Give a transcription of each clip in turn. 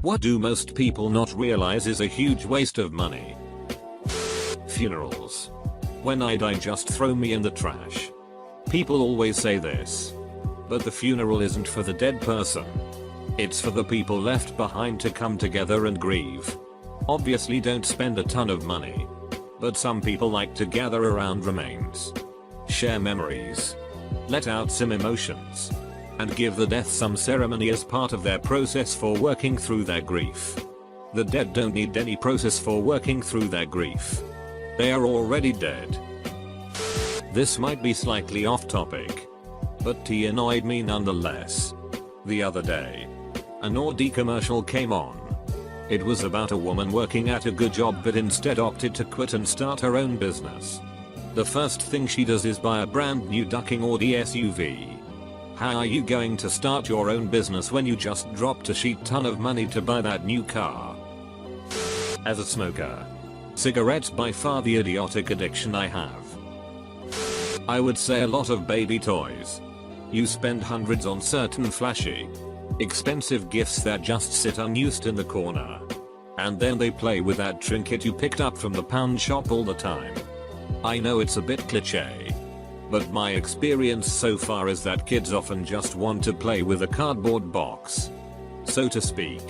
What do most people not realize is a huge waste of money? Funerals. When I die, just throw me in the trash. People always say this. But the funeral isn't for the dead person. It's for the people left behind to come together and grieve. Obviously don't spend a ton of money. But some people like to gather around remains. Share memories. Let out some emotions. And give the death some ceremony as part of their process for working through their grief. The dead don't need any process for working through their grief. They are already dead. This might be slightly off topic, but tea annoyed me nonetheless. The other day, an Audi commercial came on. It was about a woman working at a good job but instead opted to quit and start her own business. The first thing she does is buy a brand new ducking Audi SUV. How are you going to start your own business when you just dropped a shit ton of money to buy that new car? As a smoker, cigarettes by far the idiotic addiction I have. I would say a lot of baby toys. You spend hundreds on certain flashy, expensive gifts that just sit unused in the corner. And then they play with that trinket you picked up from the pound shop all the time. I know it's a bit cliche, but my experience so far is that kids often just want to play with a cardboard box, so to speak.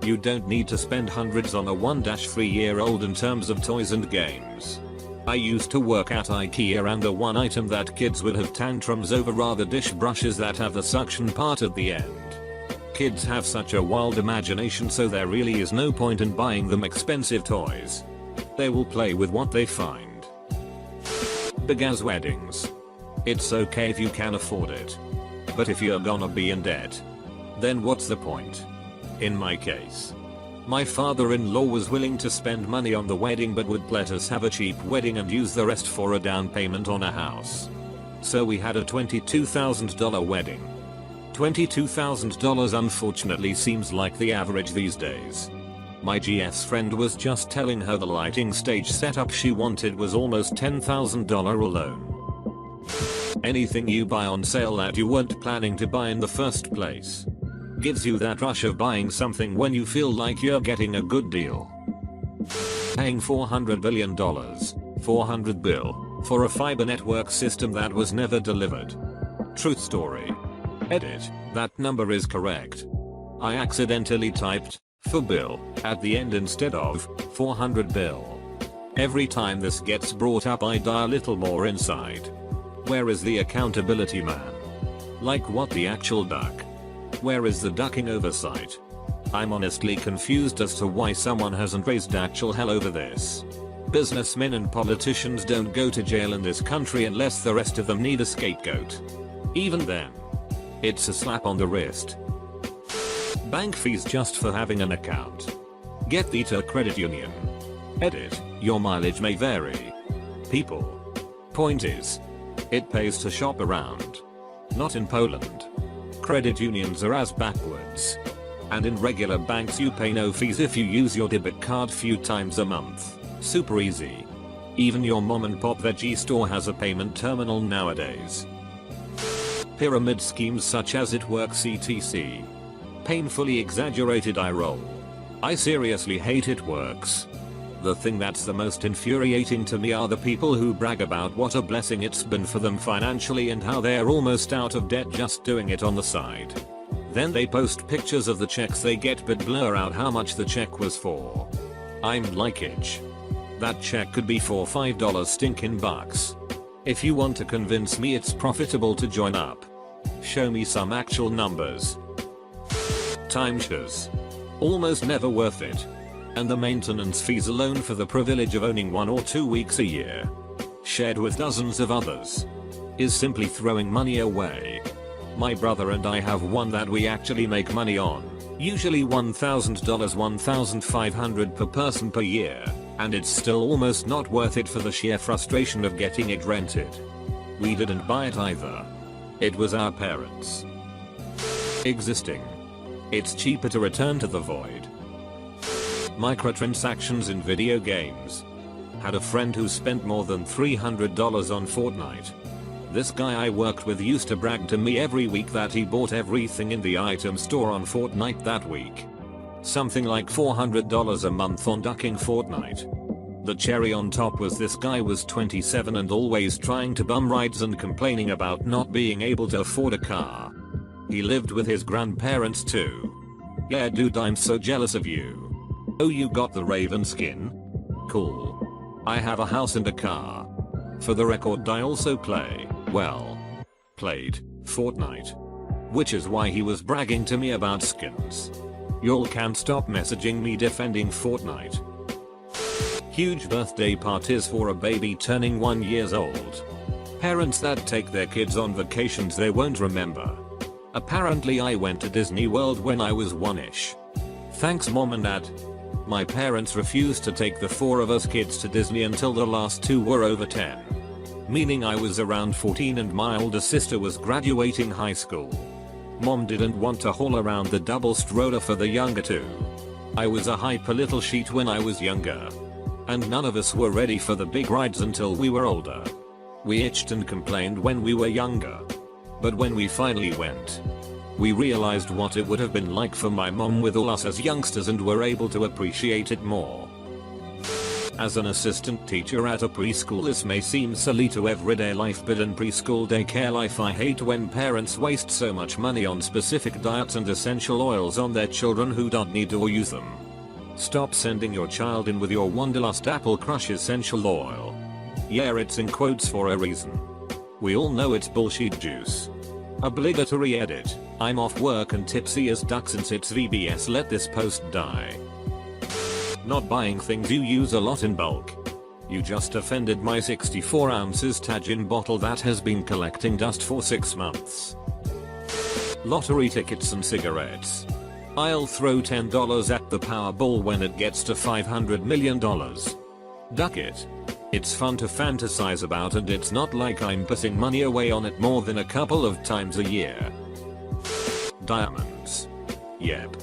You don't need to spend hundreds on a 1-3-year-old in terms of toys and games. I used to work at IKEA and the one item that kids would have tantrums over are the dish brushes that have the suction part at the end. Kids have such a wild imagination, so there really is no point in buying them expensive toys. They will play with what they find. Big as weddings. It's okay if you can afford it. But if you're gonna be in debt, then what's the point? In my case, my father-in-law was willing to spend money on the wedding but would let us have a cheap wedding and use the rest for a down payment on a house. So we had a $22,000 wedding. $22,000 unfortunately seems like the average these days. My GS friend was just telling her the lighting stage setup she wanted was almost $10,000 alone. Anything you buy on sale that you weren't planning to buy in the first place gives you that rush of buying something when you feel like you're getting a good deal. Paying $400 billion, 400 bill, for a fiber network system that was never delivered. Truth story. Edit, that number is correct. I accidentally typed for bill at the end instead of 400 bill. Every time this gets brought up I die a little more inside. Where is the accountability man? Like what, the actual duck? Where is the ducking oversight? I'm honestly confused as to why someone hasn't raised actual hell over this. Businessmen and politicians don't go to jail in this country unless the rest of them need a scapegoat. Even then, it's a slap on the wrist. Bank fees just for having an account. Get thee to a credit union. Edit, your mileage may vary. People. Point is, it pays to shop around. Not in Poland. Credit unions are as backwards. And in regular banks you pay no fees if you use your debit card few times a month. Super easy. Even your mom and pop veggie store has a payment terminal nowadays. Pyramid schemes such as it works etc. Painfully exaggerated eye roll. I seriously hate it works. The thing that's the most infuriating to me are the people who brag about what a blessing it's been for them financially and how they're almost out of debt just doing it on the side. Then they post pictures of the checks they get but blur out how much the check was for. I'm like itch. That check could be for $5 stinking bucks. If you want to convince me it's profitable to join up, show me some actual numbers. Timeshares. Almost never worth it. And the maintenance fees alone for the privilege of owning 1 or 2 weeks a year, shared with dozens of others, is simply throwing money away. My brother and I have one that we actually make money on, usually $1,000, $1,500 per person per year, and it's still almost not worth it for the sheer frustration of getting it rented. We didn't buy it either. It was our parents. Existing. It's cheaper to return to the void. Microtransactions in video games. Had a friend who spent more than $300 on Fortnite. This guy I worked with used to brag to me every week that he bought everything in the item store on Fortnite that week. Something like $400 a month on ducking Fortnite. The cherry on top was this guy was 27 and always trying to bum rides and complaining about not being able to afford a car. He lived with his grandparents too. Yeah dude, I'm so jealous of you. Oh, you got the Raven skin? Cool. I have a house and a car. For the record, I also played Fortnite. Which is why he was bragging to me about skins. Y'all can't stop messaging me defending Fortnite. Huge birthday parties for a baby turning 1 year old. Parents that take their kids on vacations they won't remember. Apparently I went to Disney World when I was 1ish. Thanks mom and dad. My parents refused to take the 4 of us kids to Disney until the last 2 were over 10. Meaning I was around 14 and my older sister was graduating high school. Mom didn't want to haul around the double stroller for the younger 2. I was a hyper little sheet when I was younger. And none of us were ready for the big rides until we were older. We itched and complained when we were younger. But when we finally went, we realized what it would have been like for my mom with all us as youngsters and were able to appreciate it more. As an assistant teacher at a preschool, this may seem silly to everyday life, but in preschool daycare life I hate when parents waste so much money on specific diets and essential oils on their children who don't need or use them. Stop sending your child in with your Wanderlust Apple Crush essential oil. Yeah, it's in quotes for a reason. We all know it's bullshit juice. Obligatory edit. I'm off work and tipsy as duck since it's VBS, let this post die. Not buying things you use a lot in bulk. You just offended my 64 ounces Tajin bottle that has been collecting dust for 6 months. Lottery tickets and cigarettes. I'll throw $10 at the Powerball when it gets to $500 million. Duck it. It's fun to fantasize about and it's not like I'm putting money away on it more than a couple of times a year. Diamonds. Yep.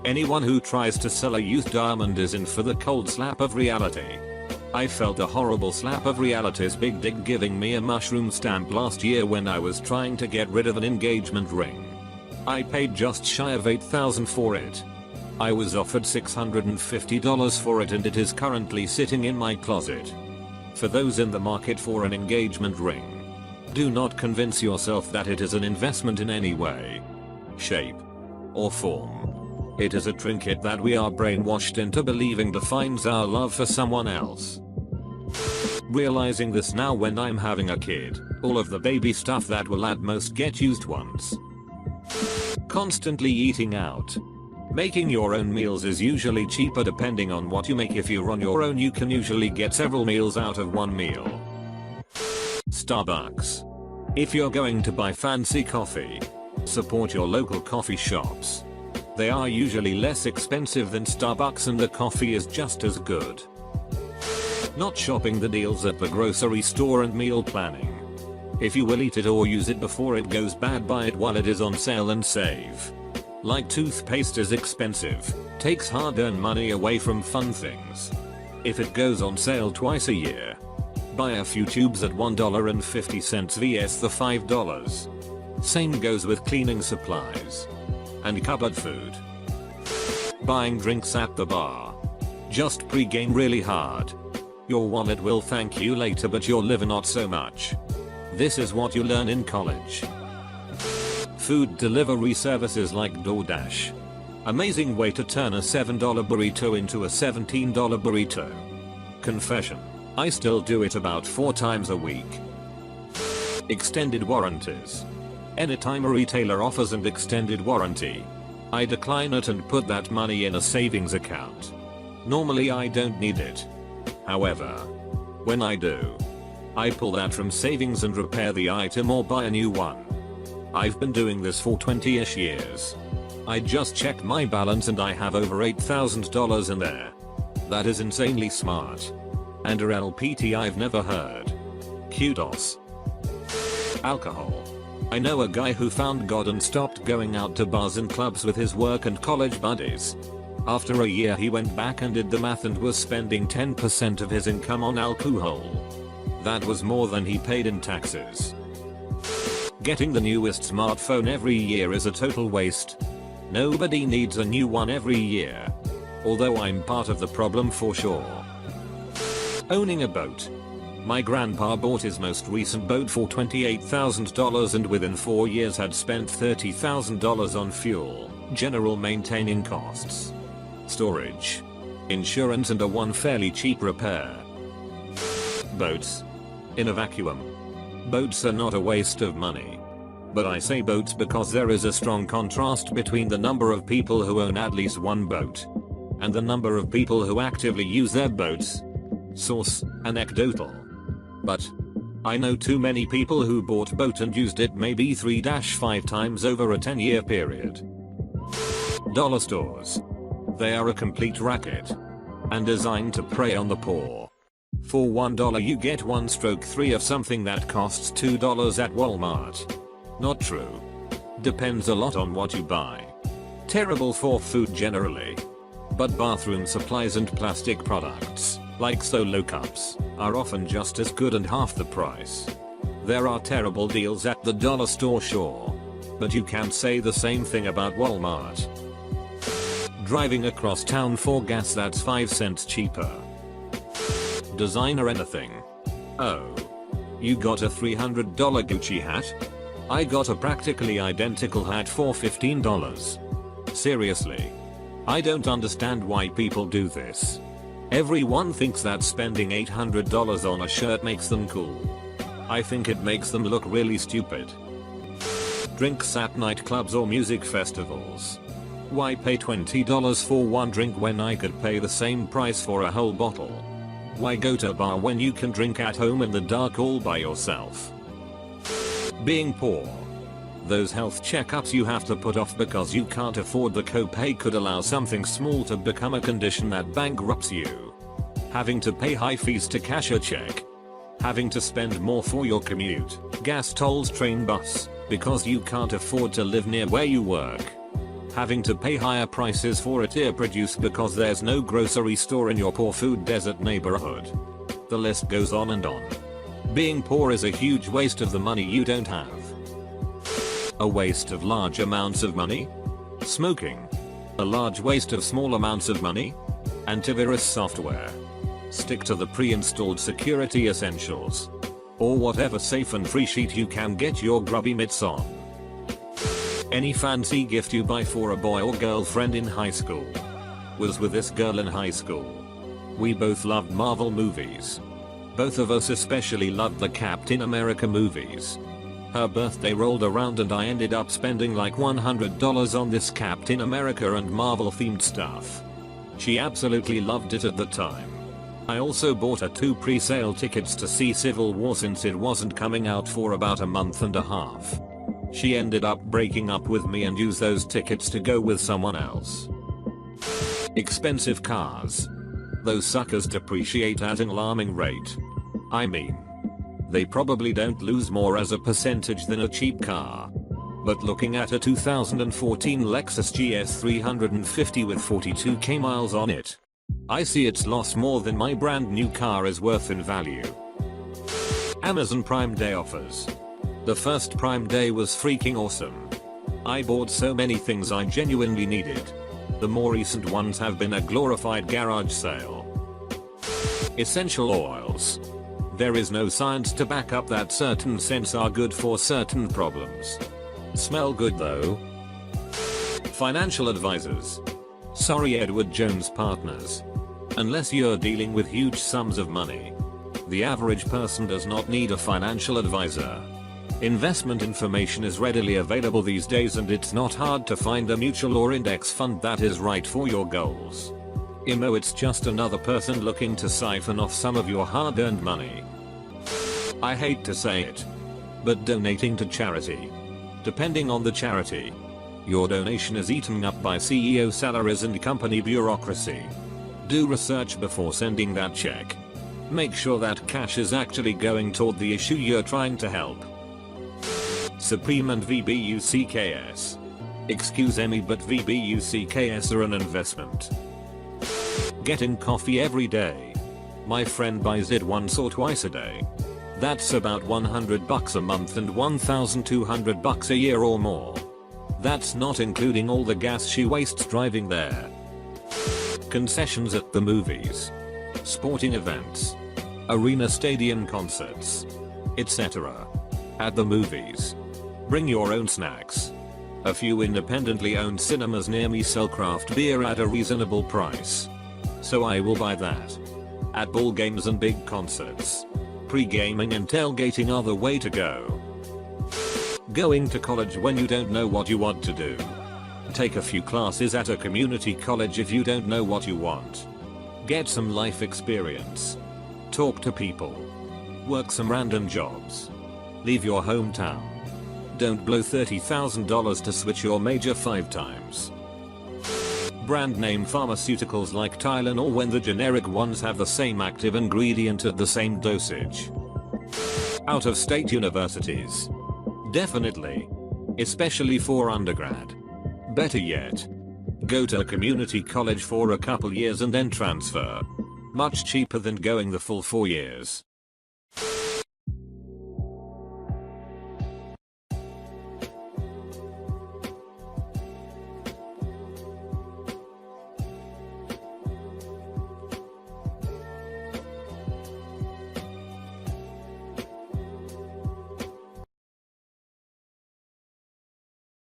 Anyone who tries to sell a used diamond is in for the cold slap of reality. I felt a horrible slap of reality's big dick giving me a mushroom stamp last year when I was trying to get rid of an engagement ring. I paid just shy of $8,000 for it. I was offered $650 for it and it is currently sitting in my closet. For those in the market for an engagement ring, do not convince yourself that it is an investment in any way, shape, or form. It is a trinket that we are brainwashed into believing defines our love for someone else. Realizing this now when I'm having a kid, all of the baby stuff that will at most get used once. Constantly eating out. Making your own meals is usually cheaper depending on what you make. If you're on your own you can usually get several meals out of one meal. Starbucks. If you're going to buy fancy coffee, support your local coffee shops. They are usually less expensive than Starbucks and the coffee is just as good. Not shopping the deals at the grocery store and meal planning. If you will eat it or use it before it goes bad, buy it while it is on sale and save. Like toothpaste is expensive, takes hard-earned money away from fun things. If it goes on sale twice a year, buy a few tubes at $1.50 vs the $5. Same goes with cleaning supplies. And cupboard food. Buying drinks at the bar. Just pre-game really hard. Your wallet will thank you later but your liver not so much. This is what you learn in college. Food delivery services like DoorDash. Amazing way to turn a $7 burrito into a $17 burrito. Confession. I still do it about 4 times a week. Extended warranties. Anytime a retailer offers an extended warranty, I decline it and put that money in a savings account. Normally I don't need it. However, when I do, I pull that from savings and repair the item or buy a new one. I've been doing this for 20ish years. I just checked my balance and I have over $8,000 in there. That is insanely smart. And a LPT I've never heard. Kudos. Alcohol. I know a guy who found God and stopped going out to bars and clubs with his work and college buddies. After a year he went back and did the math and was spending 10% of his income on alcohol. That was more than he paid in taxes. Getting the newest smartphone every year is a total waste. Nobody needs a new one every year. Although I'm part of the problem for sure. Owning a boat. My grandpa bought his most recent boat for $28,000 and within 4 years had spent $30,000 on fuel, general maintaining costs, storage, insurance and one fairly cheap repair. Boats. In a vacuum. Boats are not a waste of money. But I say boats because there is a strong contrast between the number of people who own at least one boat and the number of people who actively use their boats. Source, anecdotal. But I know too many people who bought a boat and used it maybe 3-5 times over a 10-year period. Dollar stores. They are a complete racket and designed to prey on the poor. For $1 you get 1/3 of something that costs $2 at Walmart. Not true. Depends a lot on what you buy. Terrible for food generally. But bathroom supplies and plastic products, like solo cups, are often just as good and half the price. There are terrible deals at the dollar store, sure. But you can't say the same thing about Walmart. Driving across town for gas that's 5 cents cheaper. Designer anything. Oh. You got a $300 Gucci hat? I got a practically identical hat for $15. Seriously. I don't understand why people do this. Everyone thinks that spending $800 on a shirt makes them cool. I think it makes them look really stupid. Drinks at nightclubs or music festivals. Why pay $20 for one drink when I could pay the same price for a whole bottle? Why go to a bar when you can drink at home in the dark all by yourself? Being poor. Those health checkups you have to put off because you can't afford the copay could allow something small to become a condition that bankrupts you. Having to pay high fees to cash a check. Having to spend more for your commute, gas tolls, train, bus, because you can't afford to live near where you work. Having to pay higher prices for a tier produce because there's no grocery store in your poor food desert neighborhood. The list goes on and on. Being poor is a huge waste of the money you don't have. A waste of large amounts of money? Smoking. A large waste of small amounts of money? Antivirus software. Stick to the pre-installed security essentials. Or whatever safe and free sheet you can get your grubby mitts on. Any fancy gift you buy for a boy or girlfriend in high school. Was with this girl in high school. We both loved Marvel movies. Both of us especially loved the Captain America movies. Her birthday rolled around and I ended up spending like $100 on this Captain America and Marvel themed stuff. She absolutely loved it at the time. I also bought her 2 pre-sale tickets to see Civil War since it wasn't coming out for about a month and a half. She ended up breaking up with me and used those tickets to go with someone else. Expensive cars. Those suckers depreciate at an alarming rate. I mean, they probably don't lose more as a percentage than a cheap car. But looking at a 2014 Lexus GS 350 with 42k miles on it, I see it's lost more than my brand new car is worth in value. Amazon Prime Day offers. The first Prime Day was freaking awesome. I bought so many things I genuinely needed. The more recent ones have been a glorified garage sale. Essential oils. There is no science to back up that certain scents are good for certain problems. Smell good though. Financial advisors. Sorry Edward Jones Partners. Unless you're dealing with huge sums of money, the average person does not need a financial advisor. Investment information is readily available these days and it's not hard to find a mutual or index fund that is right for your goals. It's just another person looking to siphon off some of your hard-earned money. I hate to say it, but donating to charity. Depending on the charity, your donation is eaten up by CEO salaries and company bureaucracy. Do research before sending that check. Make sure that cash is actually going toward the issue you're trying to help. Supreme and VBUCKS. Excuse me, but VBUCKS are an investment. Getting coffee every day. My friend buys it once or twice a day. That's about $100 a month and $1,200 a year or more. That's not including all the gas she wastes driving there. Concessions at the movies, sporting events, arena stadium concerts, etc. At the movies. Bring your own snacks. A few independently owned cinemas near me sell craft beer at a reasonable price, so I will buy that. At ball games and big concerts, pre-gaming and tailgating are the way to go. Going to college when you don't know what you want to do. Take a few classes at a community college if you don't know what you want. Get some life experience. Talk to people. Work some random jobs. Leave your hometown. Don't blow $30,000 to switch your major 5 times. Brand name pharmaceuticals like Tylenol when the generic ones have the same active ingredient at the same dosage. Out of state universities. Definitely. Especially for undergrad. Better yet, go to a community college for a couple years and then transfer. Much cheaper than going the full 4 years.